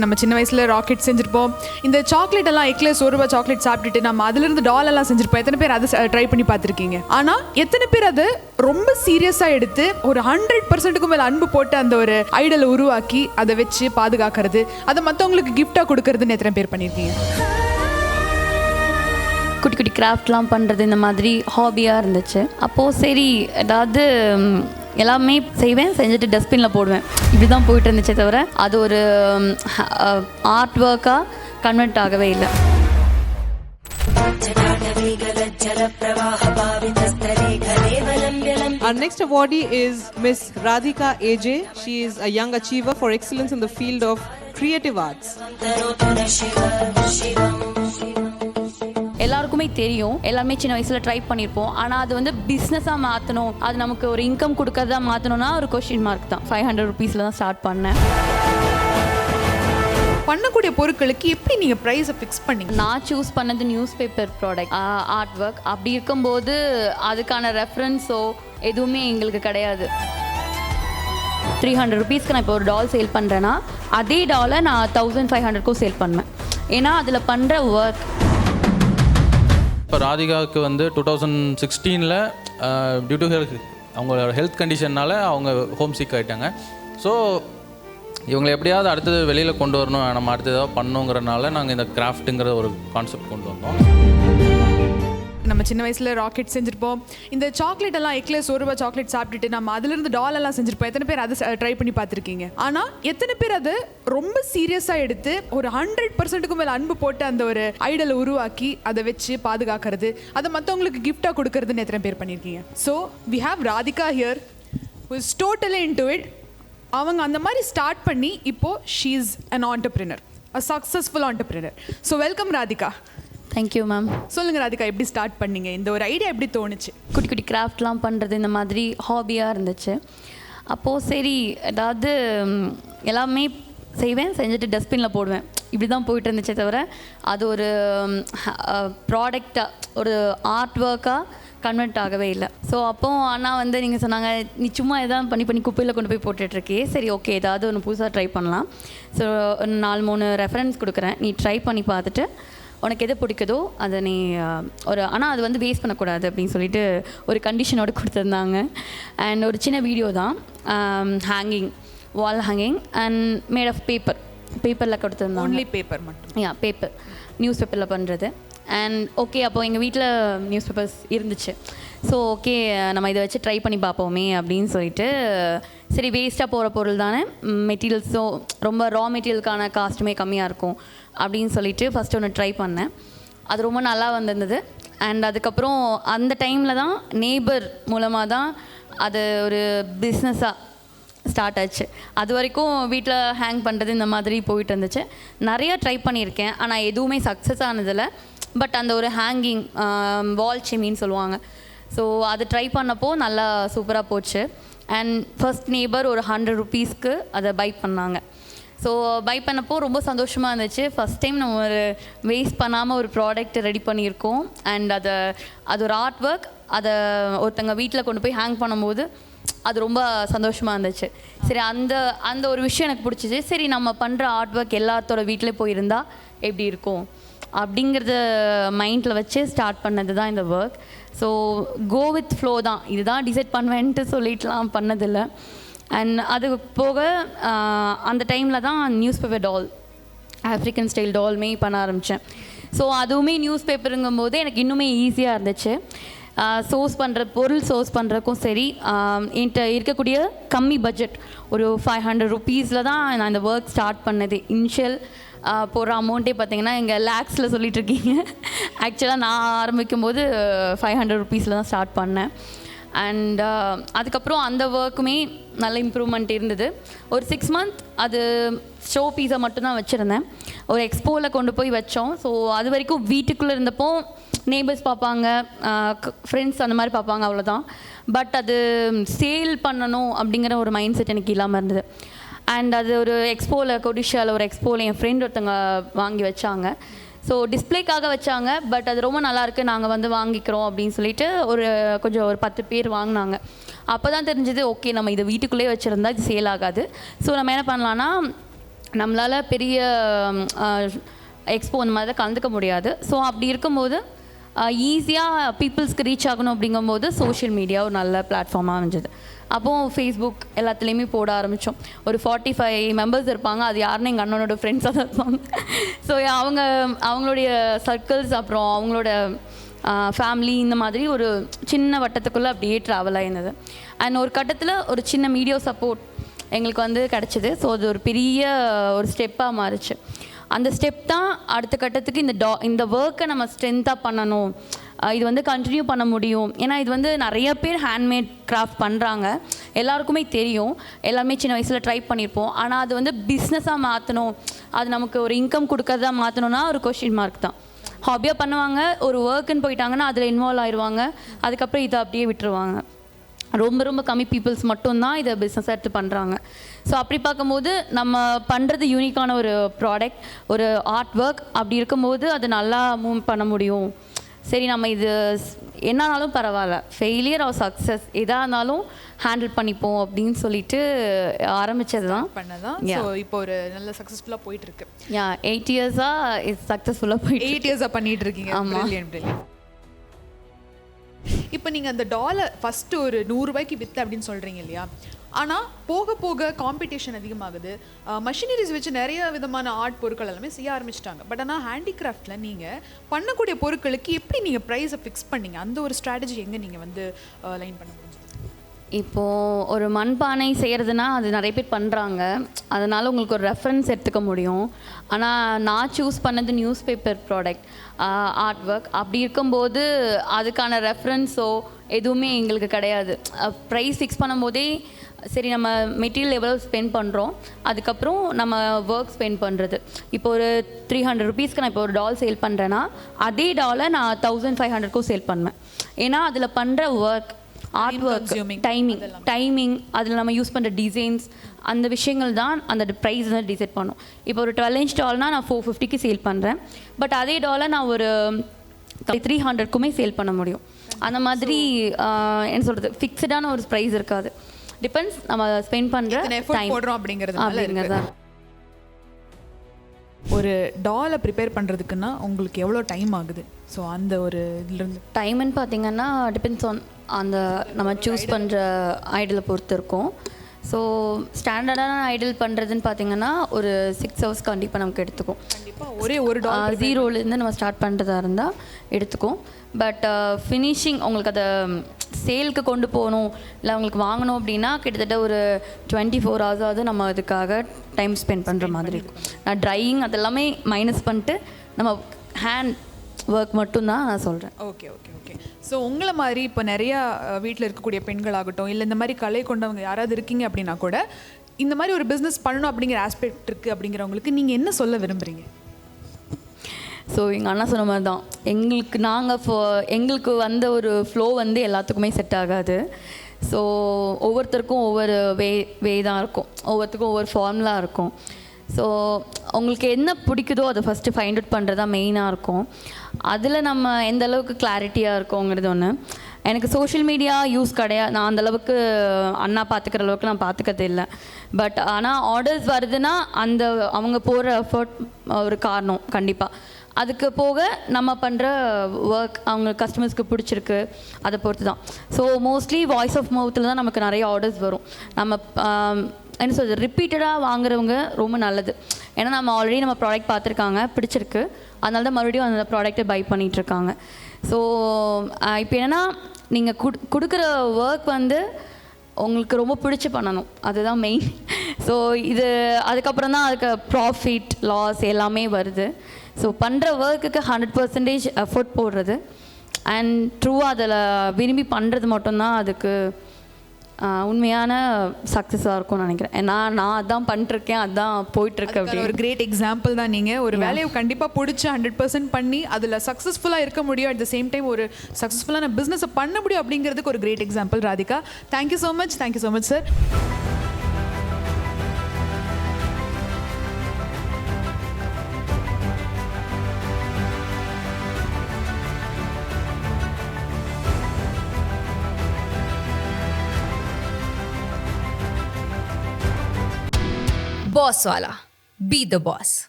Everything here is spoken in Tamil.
நம்ம சின்ன வயசுல ராக்கெட் செஞ்சிருப்போம். இந்த சாக்லேட் எல்லாம் எக்லெஸ் ₹1 சாக்லேட் சாப்பிட்டுட்டு நம்ம அதிலிருந்து டால் எல்லாம் செஞ்சிருப்போம். எத்தனை பேர் அதை ட்ரை பண்ணி பார்த்துருக்கீங்க? ஆனா எத்தனை பேர் அதை ரொம்ப சீரியஸா எடுத்து ஒரு 100%க்கும் மேல அன்பு போட்டு அந்த ஒரு ஐடலை உருவாக்கி அதை வச்சு பாதுகாக்கிறது, அதை மற்றவங்களுக்கு கிஃப்டா கொடுக்கறதுன்னு எத்தனை பேர் பண்ணியிருக்கீங்க? குட்டி குட்டி கிராஃப்ட்லாம் பண்ணுறது இந்த மாதிரி ஹாபியாக இருந்துச்சு. அப்போது சரி ஏதாவது எல்லாமே செய்வேன், செஞ்சுட்டு டஸ்ட்பினில் போடுவேன். இப்படி தான் போயிட்டு இருந்துச்சே தவிர அது ஒரு ஆர்ட் ஒர்க்காக கன்வெர்ட் ஆகவே இல்லை. Our next awardee is Miss Radhika AJ. She is a young achiever for excellence in the field of creative arts. எல்லாருக்குமே தெரியும், எல்லாருமே சின்ன வயசில் ட்ரை பண்ணியிருப்போம். ஆனால் அது வந்து பிஸ்னஸாக மாற்றணும், அது நமக்கு ஒரு இன்கம் கொடுக்கறதா மாற்றணும்னா ஒரு கொஸ்டின் மார்க் தான். ₹500 தான் ஸ்டார்ட் பண்ணேன். பண்ணக்கூடிய பொருட்களுக்கு எப்படி நீங்கள் ப்ரைஸை ஃபிக்ஸ் பண்ணீங்க? நான் சூஸ் பண்ணது news paper product, art work. அப்படி இருக்கும்போது அதுக்கான ரெஃபரன்ஸோ எதுவுமே எங்களுக்கு கிடையாது. ₹300 நான் இப்போ ஒரு டால் சேல் பண்ணுறேன்னா அதே டாலை நான் 1500க்கும் சேல் பண்ணுவேன். ஏன்னா அதில் பண்ணுற ஒர்க். இப்போ ராதிகாவுக்கு வந்து 2016 டியூ டு அவங்களோட ஹெல்த் கண்டிஷன்னால் அவங்க ஹோம் சிக் ஆகிட்டாங்க. ஸோ இவங்களை எப்படியாவது அடுத்தது வெளியில் கொண்டு வரணும், நம்ம அடுத்து ஏதாவது பண்ணணுங்கிறனால நாங்கள் இந்த கிராஃப்ட்டுங்கிற ஒரு கான்செப்ட் கொண்டு வந்தோம். நம்ம சின்ன வயசுல ராக்கெட் செஞ்சிருப்போம். இந்த சாக்லேட் எல்லாம் எக்லெஸ் ₹1 சாக்லேட் சாப்பிட்டுட்டு நம்ம அதிலிருந்து டால் எல்லாம் செஞ்சிருப்போம். எத்தனை பேர் அதை ட்ரை பண்ணி பார்த்துருக்கீங்க? ஆனா எத்தனை பேர் அதை ரொம்ப சீரியஸா எடுத்து ஒரு 100%க்கும் மேல அன்பு போட்டு அந்த ஒரு ஐடலை உருவாக்கி அதை வச்சு பாதுகாக்கிறது, அதை மற்றவங்களுக்கு கிஃப்டா கொடுக்கறதுன்னு எத்தனை பேர் பண்ணியிருக்கீங்க? So we have Radhika here who is totally into it. அவங்க அந்த மாதிரி ஸ்டார்ட் பண்ணி இப்போ she is an entrepreneur, a successful entrepreneur. So welcome Radhika. Thank you ma'am. சொல்லுங்கள் ராதிகா, எப்படி ஸ்டார்ட் பண்ணீங்க? இந்த ஒரு ஐடியா எப்படி தோணுச்சு? குட்டி குட்டி கிராஃப்ட்லாம் பண்ணுறது இந்த மாதிரி ஹாபியாக இருந்துச்சு. அப்போது சரி ஏதாவது எல்லாமே செய்வேன், செஞ்சுட்டு டஸ்ட்பினில் போடுவேன். இப்படி தான் போயிட்டு இருந்துச்சே தவிர அது ஒரு ப்ராடக்டாக ஒரு ஆர்ட் ஒர்க்காக கன்வெர்ட் ஆகவே இல்லை. ஸோ அப்போது அண்ணா வந்து நீங்கள் சொன்னாங்க, நீ சும்மா எதாவது பண்ணி குப்பையில் கொண்டு போய் போட்டுட்ருக்கே, சரி ஓகே ஏதாவது ஒன்று புதுசாக ட்ரை பண்ணலாம். ஸோ 4-3 ரெஃபரன்ஸ் கொடுக்குறேன், நீ ட்ரை பண்ணி பார்த்துட்டு உனக்கு எது பிடிக்குதோ அதை நீ ஒரு, ஆனால் அது வந்து வேஸ்ட் பண்ணக்கூடாது அப்படின்னு சொல்லிட்டு ஒரு கண்டிஷனோடு கொடுத்துருந்தாங்க. அண்ட் ஒரு சின்ன வீடியோ தான், hanging, wall hanging and made of பேப்பரில் கொடுத்துருந்தாங்க. ஒன்லி பேப்பர் மட்டும்? பேப்பர், நியூஸ் பேப்பரில் பண்ணுறது. அண்ட் ஓகே அப்போது எங்கள் வீட்டில் நியூஸ் பேப்பர்ஸ் இருந்துச்சு. ஸோ ஓகே நம்ம இதை வச்சு ட்ரை பண்ணி பார்ப்போமே அப்படின்னு சொல்லிட்டு, சரி வேஸ்ட்டாக போகிற பொருள் தானே, மெட்டீரியல்ஸும் ரொம்ப ரா மெட்டீரியலுக்கான காஸ்ட்டுமே கம்மியாக இருக்கும் அப்படின்னு சொல்லிட்டு ஃபஸ்ட்டு ஒன்று ட்ரை பண்ணேன். அது ரொம்ப நல்லா வந்திருந்தது. அண்ட் அதுக்கப்புறம் அந்த டைமில் தான் நேபர் மூலமாக தான் அது ஒரு பிஸ்னஸாக ஸ்டார்ட் ஆச்சு. அது வரைக்கும் வீட்டில் ஹேங் பண்ணுறது இந்த மாதிரி போயிட்டு இருந்துச்சு. நிறையா ட்ரை பண்ணியிருக்கேன், ஆனால் எதுவுமே சக்ஸஸ் ஆனதில்லை. பட் அந்த ஒரு ஹேங்கிங் வால் சிமின்னு சொல்லுவாங்க, ஸோ அது ட்ரை பண்ணப்போ நல்லா சூப்பராக போச்சு. அண்ட் ஃபர்ஸ்ட் நேபர் ஒரு ₹100க்கு அதை பை பண்ணாங்க. ஸோ பை பண்ணப்போ ரொம்ப சந்தோஷமாக இருந்துச்சு. ஃபஸ்ட் டைம் நம்ம ஒரு வேஸ்ட் பண்ணாமல் ஒரு ப்ராடக்ட் ரெடி பண்ணியிருக்கோம். அண்ட் அது ஒரு ஆர்ட் ஒர்க், அதை ஒருத்தங்க வீட்டில் கொண்டு போய் ஹேங் பண்ணும்போது அது ரொம்ப சந்தோஷமாக இருந்துச்சு. சரி அந்த ஒரு விஷயம் எனக்கு பிடிச்சிச்சு. சரி நம்ம பண்ணுற ஆர்ட் ஒர்க் எல்லாத்தோட வீட்டில் போயிருந்தா எப்படி இருக்கும் அப்படிங்கிறத மைண்டில் வச்சு ஸ்டார்ட் பண்ணது தான் இந்த work. So go with flow தான், இதுதான் டிசைட் பண்ணுவேன்ட்டு சொல்லிட்டுலாம் பண்ணதில்லை. அண்ட் அது போக அந்த டைமில் தான் நியூஸ் பேப்பர் டால், ஆஃப்ரிக்கன் ஸ்டைல் டால்மே பண்ண ஆரம்பித்தேன். ஸோ அதுவுமே நியூஸ் பேப்பருங்கும் போது எனக்கு இன்னுமே ஈஸியாக இருந்துச்சு. பொருள் சோர்ஸ் பண்ணுறதுக்கும் சரி, என்கிட்ட இருக்கக்கூடிய கம்மி பட்ஜெட் ஒரு ₹500 தான் நான் இந்த ஒர்க் ஸ்டார்ட் பண்ணது. இனிஷியல் போடுற அமௌண்ட்டே பார்த்தீங்கன்னா எங்கள் லேக்ஸில் சொல்லிகிட்ருக்கீங்க. ஆக்சுவலாக நான் ஆரம்பிக்கும் போது ₹500 தான் ஸ்டார்ட் பண்ணேன். அண்ட் அதுக்கப்புறம் அந்த ஒர்க்குமே நல்ல இம்ப்ரூவ்மெண்ட் இருந்தது. ஒரு 6 மந்த் அது ஷோ பீஸை மட்டும்தான் வச்சுருந்தேன். ஒரு எக்ஸ்போவில் கொண்டு போய் வச்சோம். ஸோ அது வரைக்கும் வீட்டுக்குள்ளே இருந்தப்போ நெய்பர்ஸ் பார்ப்பாங்க, ஃப்ரெண்ட்ஸ் அந்த மாதிரி பார்ப்பாங்க, அவ்வளோதான். பட் அது சேல் பண்ணணும் அப்படிங்கிற ஒரு மைண்ட் செட் எனக்கு இல்லாமல் இருந்தது. அண்ட் அது ஒரு எக்ஸ்போவில், கொடிஷியாவில் ஒரு எக்ஸ்போவில் என் ஃப்ரெண்ட் ஒருத்தங்க வாங்கி வச்சாங்க. ஸோ டிஸ்பிளேக்காக வச்சாங்க. பட் அது ரொம்ப நல்லாயிருக்கு, நாங்கள் வந்து வாங்கிக்கிறோம் அப்படின்னு சொல்லிட்டு ஒரு 10 பேர் வாங்கினாங்க. அப்போ தான் தெரிஞ்சது, ஓகே நம்ம இதை வீட்டுக்குள்ளேயே வச்சுருந்தா இது சேல் ஆகாது. ஸோ நம்ம என்ன பண்ணலான்னா நம்மளால் பெரிய எக்ஸ்போ அந்த மாதிரி தான் கலந்துக்க முடியாது. ஸோ அப்படி இருக்கும்போது ஈஸியாக பீப்புள்ஸ்க்கு ரீச் ஆகணும் அப்படிங்கும்போது சோஷியல் மீடியா ஒரு நல்ல பிளாட்ஃபார்மாக அமைஞ்சது. அப்போது ஃபேஸ்புக் எல்லாத்துலேயுமே போட ஆரம்பித்தோம். ஒரு 45 மெம்பர்ஸ் இருப்பாங்க. அது யாருன்னு எங்கள் அண்ணனோட ஃப்ரெண்ட்ஸாக தான் இருப்பாங்க. ஸோ அவங்களுடைய சர்க்கிள்ஸ் அப்புறம் அவங்களோட ஃபேமிலி இந்த மாதிரி ஒரு சின்ன வட்டத்துக்குள்ளே அப்படியே ட்ராவல் ஆகிருந்தது. அண்ட் ஒரு கட்டத்தில் ஒரு சின்ன மீடியா சப்போர்ட் எங்களுக்கு வந்து கிடச்சிது. ஸோ அது ஒரு பெரிய ஒரு ஸ்டெப்பாக மாறிச்சு. அந்த ஸ்டெப் தான் அடுத்த கட்டத்துக்கு இந்த ஒர்க்கை நம்ம ஸ்ட்ரென்த்தாக பண்ணணும், இது வந்து கண்டினியூ பண்ண முடியும். ஏன்னா இது வந்து நிறைய பேர் ஹேண்ட்மேட் கிராஃப்ட் பண்ணுறாங்க, எல்லாருக்குமே தெரியும், எல்லாருமே சின்ன வயசில் ட்ரை பண்ணியிருப்போம். ஆனால் அது வந்து பிஸ்னஸாக மாற்றணும், அது நமக்கு ஒரு இன்கம் கொடுக்கறதா மாற்றணும்னா ஒரு கொஸ்டின் மார்க் தான். ஹாபியாக பண்ணுவாங்க, ஒரு ஒர்க்குன்னு போயிட்டாங்கன்னா அதில் இன்வால்வ் ஆயிடுவாங்க, அதுக்கப்புறம் இதை அப்படியே விட்டுருவாங்க. ரொம்ப ரொம்ப கம்மி பீப்புள்ஸ் மட்டும்தான் இதை பிஸ்னஸாக எடுத்து பண்ணுறாங்க. ஸோ அப்படி பார்க்கும்போது நம்ம பண்ணுறது யூனிக்கான ஒரு ப்ராடக்ட், ஒரு ஆர்ட் ஒர்க். அப்படி இருக்கும்போது அது நல்லா மூவ் பண்ண முடியும். சரி, நம்ம இது என்னானாலும் பரவாயில்ல, ஃபெயிலியர் ஆர் சக்ஸஸ் எதாக இருந்தாலும் ஹேண்டில் பண்ணிப்போம் அப்படின்னு சொல்லிட்டு ஆரம்பித்தது தான் பண்ணதான். ஸோ இப்போ ஒரு நல்ல சக்ஸஸ்ஃபுல்லாக போயிட்டு இருக்கு. 8 இயர்ஸாக இது சக்ஸஸ்ஃபுல்லாக போயிட்டு 8 இயர்ஸாக பண்ணிட்டு இருக்கீங்க. ஆமாம். இப்போ நீங்கள் அந்த டாலர் ஃபஸ்ட்டு ஒரு 100 ரூபாய்க்கு விற்று அப்படின்னு சொல்கிறீங்க இல்லையா? ஆனால் போக போக காம்படிஷன் அதிகமாகுது. மஷினரிஸ் வச்சு நிறைய விதமான ஆர்ட் பொருட்கள் எல்லாமே செய்ய ஆரம்பிச்சிட்டாங்க. பட் ஆனால் ஹேண்டிகிராஃப்டில் நீங்கள் பண்ணக்கூடிய பொருட்களுக்கு எப்படி நீங்கள் ப்ரைஸை ஃபிக்ஸ் பண்ணீங்க? அந்த ஒரு ஸ்ட்ராட்டஜி எங்கே நீங்கள் வந்து லைன் பண்ண முடிஞ்சு? இப்போது ஒரு மண்பானை செய்கிறதுனா அது நிறைய பேர் பண்ணுறாங்க, அதனால் உங்களுக்கு ஒரு ரெஃபரன்ஸ் எடுத்துக்க முடியும். ஆனால் நான் சூஸ் பண்ணது news paper product, art work. அப்படி இருக்கும்போது அதுக்கான ரெஃபரன்ஸோ எதுவுமே எங்களுக்கு கிடையாது. ப்ரைஸ் ஃபிக்ஸ் பண்ணும்போதே சரி, நம்ம மெட்டீரியல் எவ்வளோ ஸ்பெண்ட் பண்ணுறோம், அதுக்கப்புறம் நம்ம ஒர்க் ஸ்பெண்ட் பண்ணுறது. இப்போ ஒரு 300 ருபீஸ்க்கு நான் இப்போ ஒரு டால் சேல் பண்ணுறேன்னா அதே டாலை நான் 1500க்கும் சேல் பண்ணுவேன். ஏன்னா அதில் பண்ணுற ஒர்க், ஆர்ட் ஒர்க், டைமிங், அதில் நம்ம யூஸ் பண்ணுற டிசைன்ஸ், அந்த விஷயங்கள் தான் அந்த ப்ரைஸ் வந்து டிசைட் பண்ணும். இப்போ ஒரு 12 inch டால்னால் நான் 450க்கு சேல் பண்ணுறேன். பட் அதே டாலை நான் ஒரு 300க்குமே சேல் பண்ண முடியும். அந்த மாதிரி என்ன சொல்கிறது, ஃபிக்ஸ்டான ஒரு ப்ரைஸ் இருக்காது. டிபெண்ட்ஸ் நம்ம ஸ்பெண்ட் பண்ணுற டைம் அப்படிங்கிறது. ஒரு டாலை ப்ரிப்பேர் பண்ணுறதுக்குன்னா உங்களுக்கு எவ்வளோ டைம் ஆகுது? ஸோ அந்த ஒரு இதுலேருந்து டைம்னு பார்த்தீங்கன்னா டிபெண்ட்ஸ் ஆன் அந்த நம்ம சூஸ் பண்ணுற ஐடலை பொறுத்து இருக்கும். ஸோ ஸ்டாண்டர்டான ஐடல் பண்ணுறதுன்னு பார்த்தீங்கன்னா ஒரு 6 hours கண்டிப்பாக நமக்கு எடுத்துக்கும். கண்டிப்பாக ஒரே ஒரு டால் ஜீரோலேருந்து நம்ம ஸ்டார்ட் பண்ணுறதா இருந்தால் எடுத்துக்கும். பட் ஃபினிஷிங் உங்களுக்கு அதை சேலுக்கு கொண்டு போகணும் இல்லை அவங்களுக்கு வாங்கணும் அப்படின்னா கிட்டத்தட்ட ஒரு 24 hours நம்ம அதுக்காக டைம் ஸ்பெண்ட் பண்ணுற மாதிரி இருக்கும். நான் ட்ரையிங் அதெல்லாமே மைனஸ் பண்ணிட்டு நம்ம ஹேண்ட் ஒர்க் மட்டும்தான் நான் சொல்கிறேன். ஓகே. ஸோ உங்களை மாதிரி இப்போ நிறையா வீட்டில் இருக்கக்கூடிய பெண்களாகட்டும் இல்லை இந்த மாதிரி கலை கொண்டவங்க யாராவது இருக்கீங்க அப்படின்னா கூட இந்த மாதிரி ஒரு பிஸ்னஸ் பண்ணணும் அப்படிங்கிற ஆஸ்பெக்ட் இருக்குது அப்படிங்கிறவங்களுக்கு நீங்கள் என்ன சொல்ல விரும்புகிறீங்க? ஸோ எங்கள் அண்ணா சொன்ன மாதிரி தான், எங்களுக்கு வந்த ஒரு ஃப்ளோ வந்து எல்லாத்துக்குமே செட் ஆகாது. ஸோ ஒவ்வொருத்தருக்கும் ஒவ்வொரு வே தான் இருக்கும், ஒவ்வொருத்தருக்கும் ஒவ்வொரு ஃபார்முலா இருக்கும். ஸோ உங்களுக்கு என்ன பிடிக்குதோ அதை ஃபஸ்ட்டு ஃபைண்ட் அவுட் பண்ணுறது தான் மெயினாக இருக்கும். அதில் நம்ம எந்த அளவுக்கு கிளாரிட்டியாக இருக்கோங்கிறது ஒன்று. எனக்கு சோஷியல் மீடியா யூஸ் கிடையாது, நான் அந்தளவுக்கு அண்ணா பார்த்துக்கிற அளவுக்கு நான் பார்த்துக்கிறது இல்லை. பட் ஆனால் ஆர்டர்ஸ் வருதுன்னா அந்த அவங்க போகிற எஃபர்ட் ஒரு காரணம் கண்டிப்பாக. அதுக்கு போக நம்ம பண்ணுற ஒர்க் அவங்க கஸ்டமர்ஸ்க்கு பிடிச்சிருக்கு, அதை பொறுத்து தான். ஸோ மோஸ்ட்லி வாய்ஸ் ஆஃப் மவுத்தில் தான் நமக்கு நிறைய ஆர்டர்ஸ் வரும். நம்ம என்ன சொல்கிறது, ரிப்பீட்டடாக வாங்குறவங்க ரொம்ப நல்லது. ஏன்னா நம்ம ஆல்ரெடி நம்ம ப்ராடக்ட் பார்த்துருக்காங்க, பிடிச்சிருக்கு, அதனால தான் மறுபடியும் அந்த ப்ராடக்ட்டை பை பண்ணிகிட்ருக்காங்க. ஸோ இப்போ என்னென்னா நீங்கள் கொடுக்குற ஒர்க் வந்து உங்களுக்கு ரொம்ப பிடிச்சி பண்ணணும், அதுதான் மெயின். ஸோ இது அதுக்கப்புறம் தான் அதுக்கு ப்ராஃபிட் லாஸ் எல்லாமே வருது. ஸோ பண்ணுற ஒர்க்குக்கு 100% எஃபோர்ட் போடுறது அண்ட் ட்ரூவாக அதில் விரும்பி பண்ணுறது மட்டும்தான் அதுக்கு உண்மையான சக்ஸஸாக இருக்கும்னு நினைக்கிறேன். ஏன்னா நான் அதான் பண்ணிட்டுருக்கேன், அதான் போயிட்டுருக்கு. அப்படி ஒரு கிரேட் எக்ஸாம்பிள் தான் நீங்கள். ஒரு வேலையை கண்டிப்பாக பிடிச்சி 100% பண்ணி அதில் சக்ஸஸ்ஃபுல்லாக இருக்க முடியும், அட் த சேம் டைம் ஒரு சக்ஸஸ்ஃபுல்லான பிஸ்னஸை பண்ண முடியும் அப்படிங்கிறதுக்கு ஒரு great example Radhika. Thank you so much sir. Boss Wallah. Be the boss.